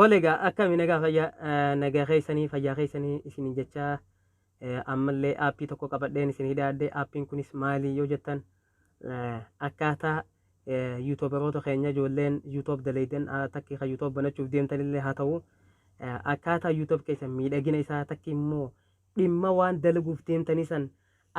tolega akkami nagaa fayyaa nagaa keessanii fayyaa keessanii isin jecha ammallee aappii tokko qabadheen isin hidhaadhe aappiin kunis maali yoo jettan akkaataa yuutuubaroota keenya ijoolleen yuutuub daleeydan takki kan yuutuub banachuuf deemtanillee haa ta'u akkaataa yuutuub keessa miidhagina isaa takki immoo dhimma waan dalaguuf deemtanii san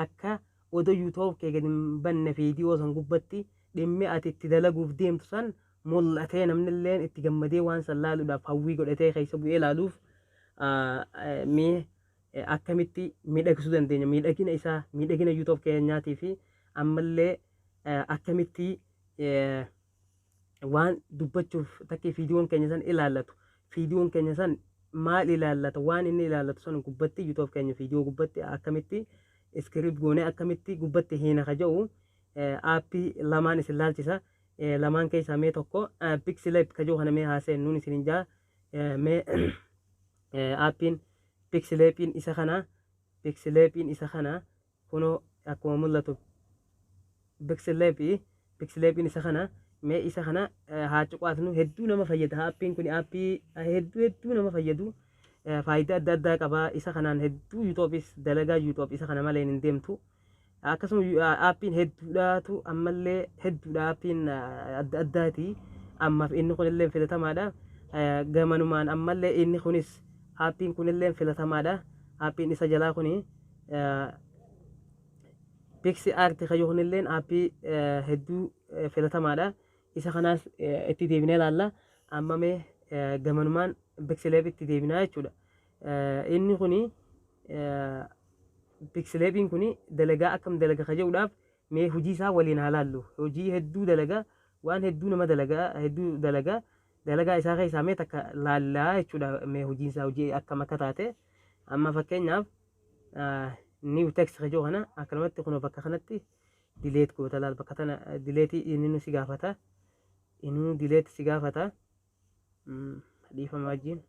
akka odoo yuutuub kee gadi hin banne viidiyoo san gubbatti dhimmi ati itti dalaguuf deemtu san mul'atee namnillee itti gammadee waan san laaluudhaaf hawwii godhatee keessa bu'ee laaluuf mee akkamitti miidhagsuu dandeenya miidhagina isaa miidhagina yuutuub keenyaatii fi ammallee akkamitti waan dubbachuuf takki viidiyoon keenya san ilaallatu viidiyoon keenya san maal ilaallata waan inni ilaallatu san gubbatti yuutuub keenya viidiyoo gubbatti akkamitti iskiript goonee akkamitti gubbatti hiina kaja'u aappii lamaan isin laalchisa lamaan keessaa mee tokko pixilab kaja'u kana mee haaseen nuun isin jaa mee aappiin pixilaapiin isa kana kunoo akkuma mul'atu pixilaapiin isa kana mee isa kana haa cuqaasnu hedduu nama fayyada aappiin kun aappii hedduu nama fayyadu faayidaa adda addaa qaba isa kanaan hedduu yuutuubis dalagaa yuutuub isa kana malee hin deemtu akkasuma aappiin hedduudhaatu ammallee hedduudha aappiin adda addaati ammaaf inni kunillee filatamaadha gamanumaan ammallee inni kunis aappiin kunillee filatamaadha aappiin isa jalaa kuni pixi aarti kayyoo kunillee aappii hedduu filatamaadha isa kanaas itti deebinee ilaalla amma mee gamanumaan pixilab itti deebinaa jechuudha inni kuni pixilaabiin kuni dalagaa akkam dalaga kajeudhaaf mee hojii isaa waliin haa laallu hojii hedduu dalagaa waan hedduu nama hedduu dalagaa isaa keessaa mee takka laallaa jechuudha mee hojiin isaa hojii akkam akka taate amma fakkeenyaaf new text kajoo kana akkanumatti kunoo bakka kanatti dileet goota laal bakka tana dileetii inni nu si gaafata inni dileet si gaafata dhiifama wajjin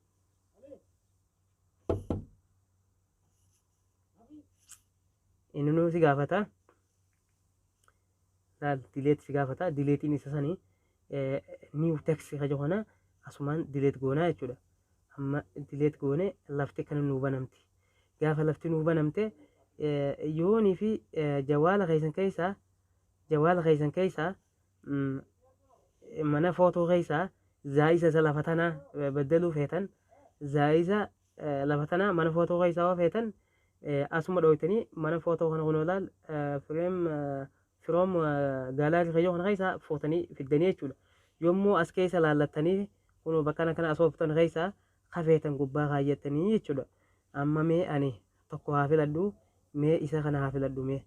inni nu si gaafata laal dileet si gaafata dileetiin isa sanii new text kajoo kana asumaan dileet goonaa jechuudha amma dileet goone lafti kana nuu banamti gaafa lafti nuu banamte yoonii fi jawaala keessan keessaa mana footoo keessaa zaayisa isa lafa tanaa baddaluu feetan zaayisa lafa tanaa mana footoo keessaa waa feetan asuma dhooytanii mana footoo kana kunoo laal firoom gaalaarii kayyoo kana keessaa footanii fiddanii jechuudha yommuu as keessa laallattanii kunoo bakkana kana asooftan keessaa kafeetan gubbaa kaayyattanii jechuudha amma mee ani tokko haa filadhu mee isa kana haa filadhu mee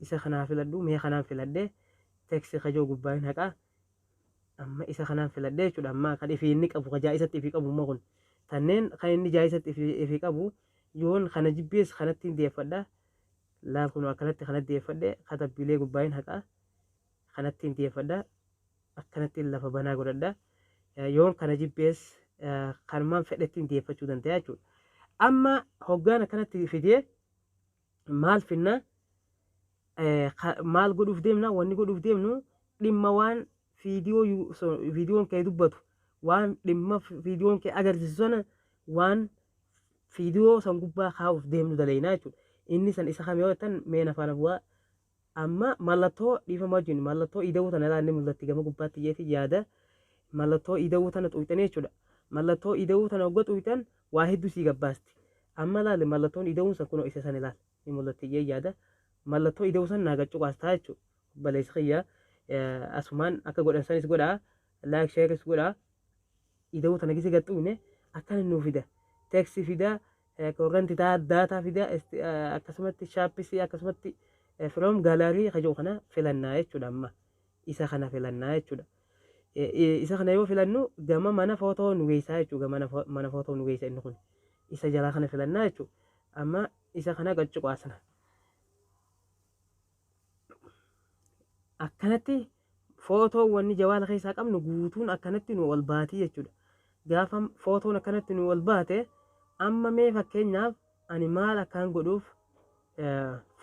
isa kana haa filadhu mee kanaan filadhee teeksi kajoo gubbaa hin haqaa amma isa kanaan filadhee jechuudha amma kan ifii inni qabu kan jaa'isatti ifii qabu immoo kun tanneen kan inni jaa'isatti ifii qabu yoon kana jibbees kanatti hin deeffadha laal kun akkanatti kanatti deeffadhee katabbilee gubbaa hin haqaa kanatti hin deeffadha akkanatti lafa banaa godhadha yoon kana jibbees kanumaan fedhetti hin deeffachuu danda'a jechuudha. Amma hoggaan akkanatti fidee maal finna maal godhuuf deemna wanni godhuuf deemnu dhimma waan viidiyoon kee dubbatu waan dhimma viidiyoon kee agarsiisu sana waan viidiyoo san gubbaa kaa'uuf deemnu dalaynaa jechuudha. Inni san isa kam yoo ta'an mee nafaan bu'aa amma mallattoo dhiifama wajjin mallattoo ida'uu tana ilaanne mul'atti gama gubbaatti jeetii yaada mallattoo ida'uu tana xuuxanii jechuudha. Mallattoo ida'uu tana hogga xuuxan waa hedduu sii gabbaasti amma laale mallattoon ida'uun san kunoo isa san ilaal ni mul'atti jee yaada mallattoo ida'uu san naa gaccuqaas ta'a jechuudha baleessa xiyyaa asumaan akka godhan sanis godhaa laayik sheeris godhaa ida'uu tana gisi gaxxuune akkana nuu fida teeksii fida korranti daataa fida akkasumatti shaappisii akkasumatti firoom gaalaarii kajoo kana filannaa jechuudha amma isa kana filannaa jechuudha. Isa kana yoo filannu gama mana footoo nu geessaa jechuudha mana footoo nu geessa inni kun isa jalaa kana filannaa jechuudha amma isa kana gaccuqaasna akkanatti footoo wanni jawaala keessaa qabnu guutuun akkanatti nu ol baatii jechuudha gaafa footoon akkanatti nu ol baate amma mee fakkeenyaaf ani maal akkaan godhuuf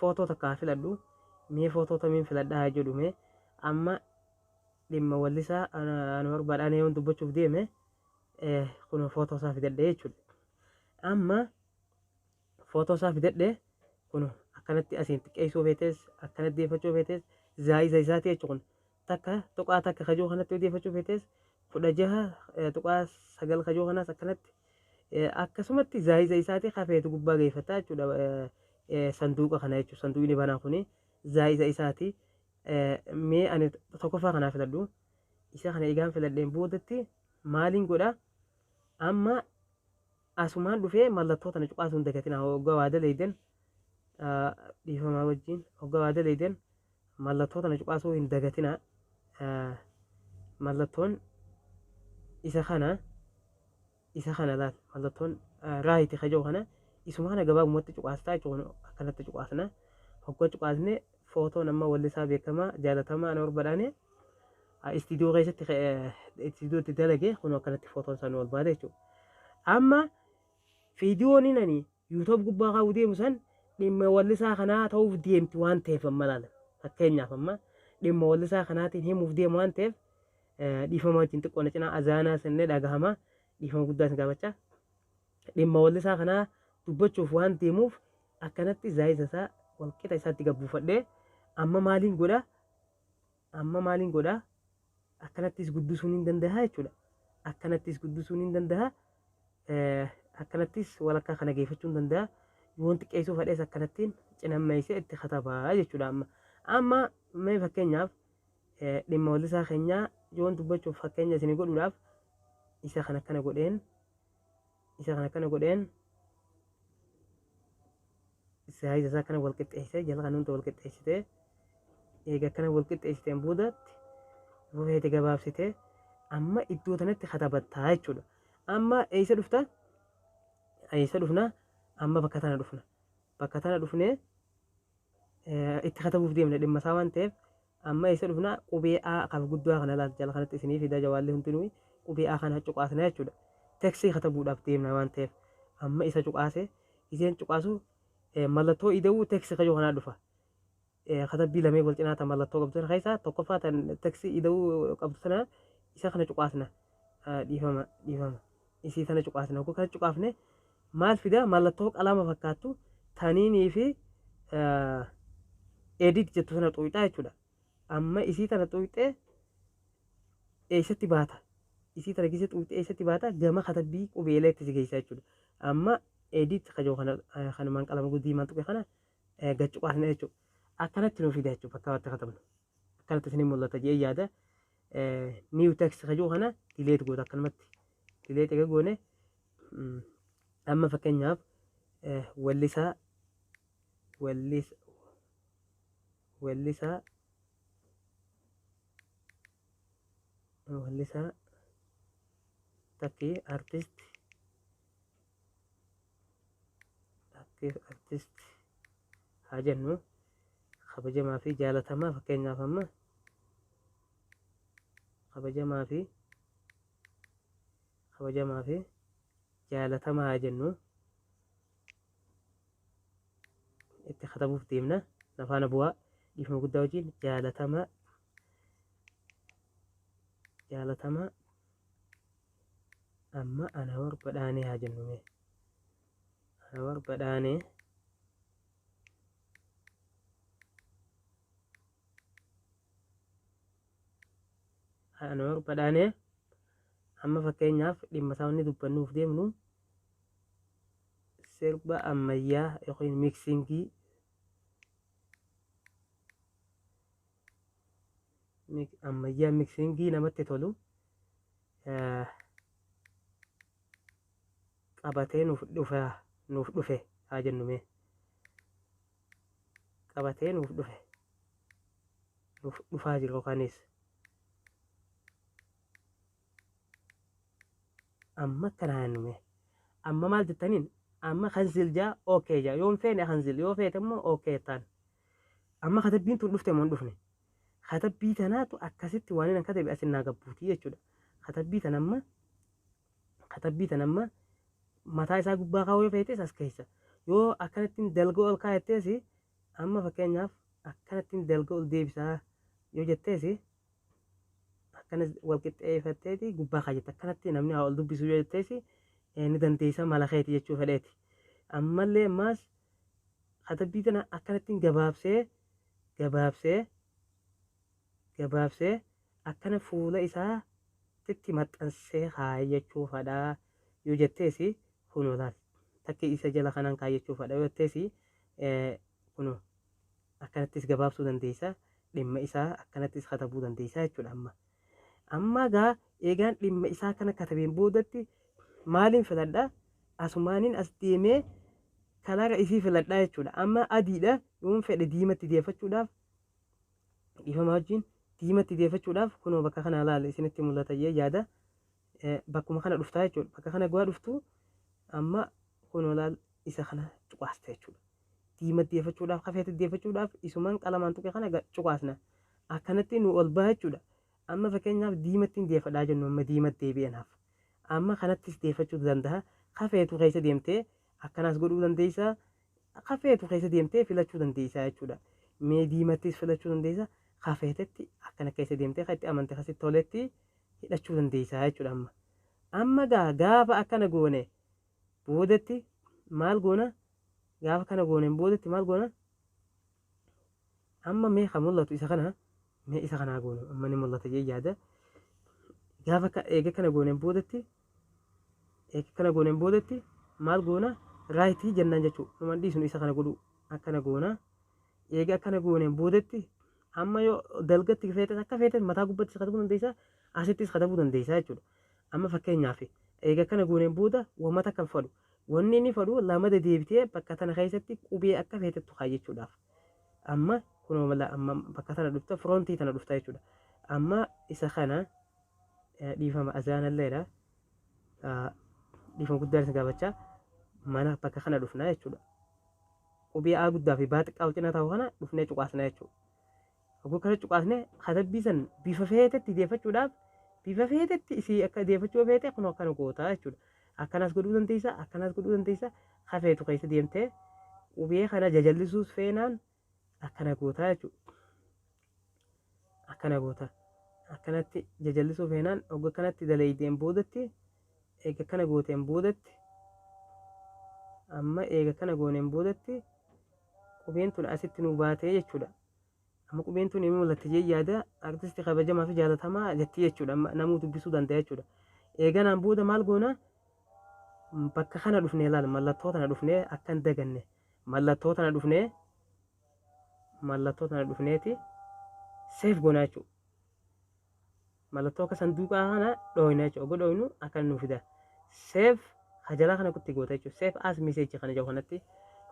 footoo takkaa filadhu mee footoo tamiin filadhaa jedhu mee amma dhimma wallisaa ana barbaadhaan yoon dubbachuuf deeme kun footoo isaa fidadhe jechuudha. Amma footoo isaa fidadhe kun akkanatti asiin xiqqeessuu feetes akkanatti deeffachuu feetes zaayiza isaati jechuun takka tuqaa takka kajoo kanatti deeffachuu feetes 16 tuqaa 9 kajoo kanaas akkanatti akkasumatti zaayiza isaati kafeetu gubbaa geeffataa jechuudha. Sanduuqa kana jechuudha. Sanduuqni banaa kuni zaayiza isaati. Mee ani tokkoffaa kanaa filadhu. Isa kana egaan filadheen boodatti maaliin godha? Amma asumaan dhufee mallattoo tana cuqaasuu hin dagatina. Hoggaa waa daleeydan dhiifamaa wajjin hoggaa waa daleeydan mallattoo tana cuqaasuu hin dagatina. Mallattoon isa kana laal mallattoon raayiti kajoo kana isuma kana gabaabumatti cuqaastaa jechuun akkanatti cuqaasna. Hoggaa cuqaasne footoon amma wallisaa beekamaa jaalatamaa ana barbadaane istiidiyoo keessatti istiidiyootti dalage kun akkanatti footoon isaa nu ol baate jechuudha. Amma viidiyoon inni yuutuub gubbaa kaa'uu deemu san dhimma wallisaa kanaa ta'uuf deemti waan ta'eef amma laala. Fakkeenyaaf amma dhimma wallisaa kanaatiin himuuf deemu waan ta'eef dhiifama wajjin xiqqoon cinaa azaanaa sannee dhagahama dhiifama guddaa isin gaafachaa. Dhimma wallisaa kanaa dubbachuuf waan deemuuf akkanatti zaayiza isaa walqixa isaatti gabbuufadhee amma maaliin godha? Amma maaliin godha? Akkanattis guddisuun hin danda'a jechuudha. Akkanattis guddisuun hin danda'a. Akkanattis walakkaa kana geeffachuu hin danda'a. Yoon xiqqeessuu fedhes akkanattiin cinammeessee itti katabaa jechuudha. Amma mee fakkeenyaaf dhimma wallisaa keenyaa yoon dubbachuuf fakkeenya isinii godhuudhaaf isa kana akkana godheen zaayiza isaa kana walqixxeessee jala kan hunda walqixxeessitee eega akkana walqixxeessiteen boodatti bufeete gabaabsitee amma iddoo tanatti katabattaa jechuudha. Amma eessa dhufta? Eessa dhufna? Amma bakka tana dhufna. Bakka tana dhufnee itti katabuuf deemna dhimma isaa waan ta'eef amma eessa dhufna? Qubee A kan guddaa kana laal jala kanatti isinii fida jawaallee hundinuu qubee A kana cuqaasna jechuudha. Teksii katabuudhaaf deemna waan ta'eef amma isa cuqaase isheen cuqaasu mallattoo ida'uu teksii kajoo kanaa dhufa. Katabbii lamee wal cinaa tan mallattoo qabdu sana keessaa tokkoffaa tan teksii ida'uu qabdu sana isa kana cuqaasna. Dhiifama isii tana cuqaasna. Hoggaa kana cuqaafne maal fida? Mallattoo qalama fakkaattu taniinii fi edit jettu sana xuuxaa jechuudha. Amma isii tana xuuxee eessatti baata? Isii tana keessa xuuxee eessatti baata? Gama katabbii qubeelee itti geessa jechuudha. Amma edit kajoo kanumaan qalama guddii maan tuqe kana gad cuqaasna jechuudha. Akkanatti nuuf fida jechuudha bakka watti katabnu. Akkanatti isin mul'ata jee yaada. New text kajoo kana dileet goota akkanumatti. Dileet egaa goone amma fakkeenyaaf wallisaa takkii artist haa jennu kabajamaa fi jaalatamaa fakkeenyaaf amma kabajamaa fi jaalatamaa haa jennu itti katabuuf deemna nafaana bu'aa dhiifama guddaa wajjin jaalatamaa amma ana barbadaanee haa jennu mee ana barbadaanee amma fakkeenyaaf dhimma isaa wanni dubbannuuf deemnu sirba ammayyaa yookiin miksingii ammayyaa miksingii namatti tolu qabatee nuuf dhufe haa jennu mee qabatee nuuf dhufaa jira yookaanis amma akkana jennu mee amma maal jettaniin amma kanzil jaa ookee jaa yoon feene kanzil yoo feete immoo ookee taan amma katabbiin tun dhufte moo hin dhufne katabbii tanaatu akkasitti waan inni katabe asinnaa gabbuutii jechuudha. Katabbii tan amma mataa isaa gubbaa kaa'uu yoo feetes as keessa yoo akkanattiin dalga ol kaa'ettees amma fakkeenyaaf akkanattiin dalga ol deebisaa yoo jettees akkanas wal qixxeeffatteeti gubbaa kaayyatta akkanatti namni haa ol dubbisuu yoo jetteesi ni dandeessa mala keeti jechuu fedheeti. Ammallee ammaas katabbii tana akkanattiin gabaabsee akkana fuula isaatti maxxansee kaayyachuu fedhaa yoo jetteesi kunoo laal takki isa jala kanaan kaayyachuu fedha yoo jetteesi kunoo akkanattis gabaabsuu dandeessa dhimma isaa akkanattis katabuu dandeessa jechuudha. Amma gaa eegaan dhimma isaa kana katabeen boodatti maaliin filadha asumaaniin as deemee kalaara isii filadhaa jechuudha. Amma adiidha yoon fedhe diimatti deeffachuudhaaf dhiifama wajjin diimatti deeffachuudhaaf kunoo bakka kana laala isinitti mul'ata yaada bakkuma kana dhuftaa jechuudha. Bakka kana guwaa dhuftu amma kunoo laal isa kana cuqaasta jechuudha. Diimatti deeffachuudhaaf kafeetti deeffachuudhaaf isumaan qalamaan tuqe kana cuqaasna akkanatti nu ol baha jechuudha. Amma fakkeenyaaf diimatti deeffadhaa jennu amma diimatti deebi'anaaf amma kanattis deeffachuu danda'a. Kafeetu keessa deemtee akkanaas godhuu dandeessa. Kafeetu keessa deemtee filachuu dandeessa jechuudha. Mee diimattis filachuu dandeessa. Kafeetetti akkana keessa deemtee kan itti amante kasitti toletti hidhachuu dandeessa jechuudha. Amma gaafa akkana goone boodatti maal goona? Gaafa kana gooneen boodatti maal goona? Amma mee kan mul'atu isa kana mee isa kanaa goonu amma ni mul'ata jee yaada. Gaafa eega kana gooneen boodatti maal goona? Raayitii jennaan jechuudha. Numan dhiisnu isa kana godhu akkana goona. Eega akkana gooneen boodatti amma yoo dalgatti feetes akka feetes mataa gubbattis katabuu dandeessa asittis katabuu dandeessa jechuudha. Amma fakkeenyaaf eega akkana gooneen booda wammata kan fadhu wanni inni fadhu lama deebitee bakka tana keessatti qubee akka feetettu kaayyachuudhaaf. Amma kunoo mala amma bakka tana dhufta firoontii tana dhufta jechuudha. Amma isa kana dhiifama azaanalleedha. Dhiifama guddaa isa gaafachaa mana bakka kana dhufna jechuudha. Qubee A guddaa fi B xiqqaa cinaa ta'u kana dhufnee cuqaasna jechuudha. Oguu kana cuqaasnee katabbii san bifa feetetti deeffachuudhaaf bifa feetetti isii akka deeffachuu feete kunoo akkana goota jechuudha. Akkanas godhuu dandeessa. Kafeetu keessa deemtee qubee kana jajallisuus feenaan akkana goota jechuudha. Akkana goota. Akkanatti jajallisuu feenaan oguu kanatti dalaydeen boodatti eega kana gooteen boodatti amma eega kana gooneen boodatti qubeen tun asitti nu baatee jechuudha. Amma qubeen tun immoo mul'atte jee yaada artistii kabajamaa fi jaalatamaa jetti jechuudha. Namuu dubbisuu danda'a jechuudha. Eeganaan booda maal goona? Bakka kana dhufnee ilaala mallattoo tana dhufnee akka hin daganne mallattoo tana dhufneeti seef goona jechuudha. Mallattoo akka sanduuqaa kana dhooyna jechuudha. Oguu dhooynu akka nu fida. Seef hajalaa kana kutti goota jechuudha. Seef as miseechi kana jiru kanatti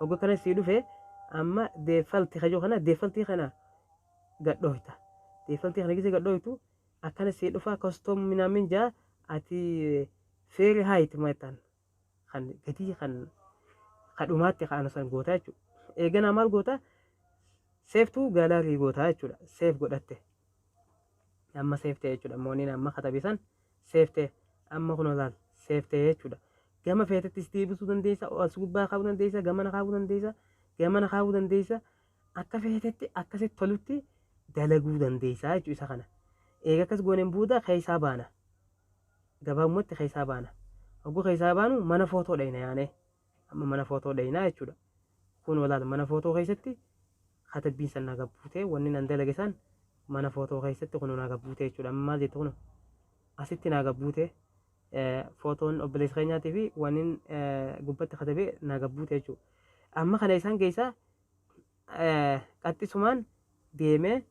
oguu kana sii dhufe amma deeffalti kajoo kana deeffaltii kana gadhooyta. Deeffaltii kana gisee gadhooytu akkana sii dhufa kostoom minaamin jaa ati feeri haayiti maaytaan kan gatii kan kadhumaatti kaana san goota jechuudha. Eeganaa maal goota? Seeftuu gaalaarii goota jechuudha. Seef godhatte. Amma seeftee jechuudha. Mooniin amma katabisan seeftee amma kun olaal seeftee jechuudha. Gama feetettis deebisuu dandeessa. As gubbaa kaa'uu dandeessa. Gamana kaa'uu dandeessa. Akka feetetti akkasitti tolutti dalaguu dandeessa jechuudha isa kana. Eega akkas gooneen booda keessaa baana. Gabaabumatti keessaa baana. Oguu keessaa baanu mana footoo dhayna yaane. Amma mana footoo dhaynaa jechuudha. Kun olaal mana footoo keessatti katabbiin san naa gabbuutee wanni nan dalage san mana footoo keessatti kun naa gabbuutee jechuudha. Amma maal jettu kun asitti naa gabbuutee footoon obboleessa keenyaatii fi wanni gubbatti katabee naa gabbuutee jechuudha. Amma kana isaan keessaa qaxxisumaan deemee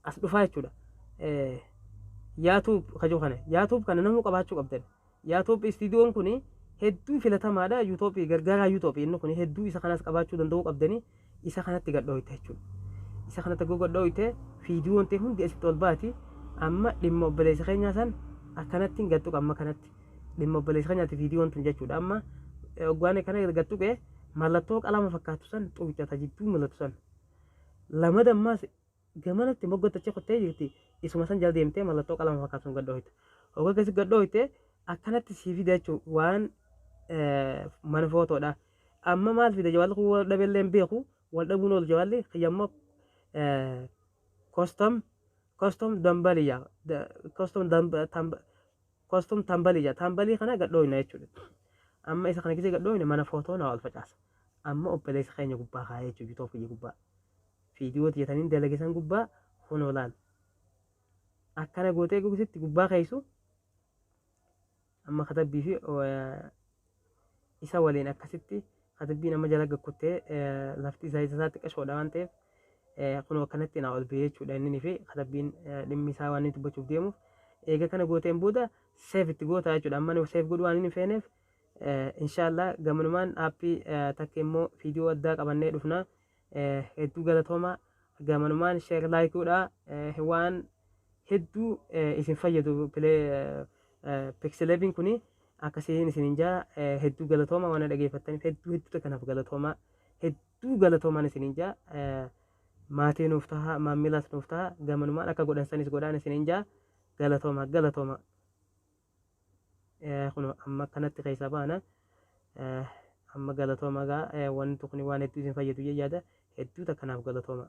as dhufaa jechuudha. Yaatuub kajoo kana yaatuub kana namuu qabaachuu qabdan. Yaatuub istiidiyoon kun hedduu filatamaadha. Yuutoophii gargaaraa yuutoophii inni kun hedduu isa kanas qabaachuu danda'uu qabdanii isa kanatti gadhooyte jechuudha. Isa kanatti gadhooyte viidiyoon ta'e hundi asitti ol baati. Amma dhimma obboleessa keenyaa san akkanatti gattuqa amma kanatti dhimma obboleessa keenyaatti viidiyoon tun jechuudha. Amma oggaan kana gattuqee mallattoo qalama fakkaatu san xubichata jidduu mul'atu san lama dammaas gamanatti moggottachee qottee jirti. Isuma san jala deemtee mallattoo qalama fakkaatu sun gadhooyte. Oggaa akkasii gadhooyte akkanatti sii fida jechuudha waan mana footoodha. Amma maal fida jawaalli kun wal dhabeellee hin beeku wal dhabuun oolu jawaalli kiyyammoo kostam custom dambaliyya custom tambaliyya tambalii kana gadhooyna jechuudha. Amma isa kana gisee gadhooyne mana footoo na wal facaasa. Amma obboleessa keenya gubbaa kaa'ee jechuudha bitoo kiyya gubbaa. Fiidiyoo xiyyeetaniin dalagisan gubbaa kunoo laal. Akkana gootee gugisitti gubbaa keessu amma katabbii fi isa waliin akkasitti katabbiin amma jala gakkuttee lafti isaa isaatti qashoodha waan ta'eef kunoo akkanatti naa ol ba'ee jechuudha inni fi katabbiin dhimmi isaa waan inni dubbachuuf deemuuf eega kana gooteen booda seef itti goota jechuudha. Amma seef godhuu waan inni feeneef inshaallah gamanumaan aappii takka immoo fiidiyoo addaa qabannee dhufna. Hedduu galatooma gamanumaan sheer laayikuudha waan hedduu isin fayyadu pikseleebiin kuni akkasiin isin jaa hedduu galatooma waan dhageeffattaniif hedduu kanaaf galatooma hedduu galatoomaan isin jaa maatii nuuf ta'a maamilaas nuuf ta'a gamanumaan akka godhan sanis godhaan isin jaa galatooma kun amma kanatti keessa baana amma galatooma gaa wanti kun waan hedduu isin fayyadu yaada hedduu kanaaf galatooma.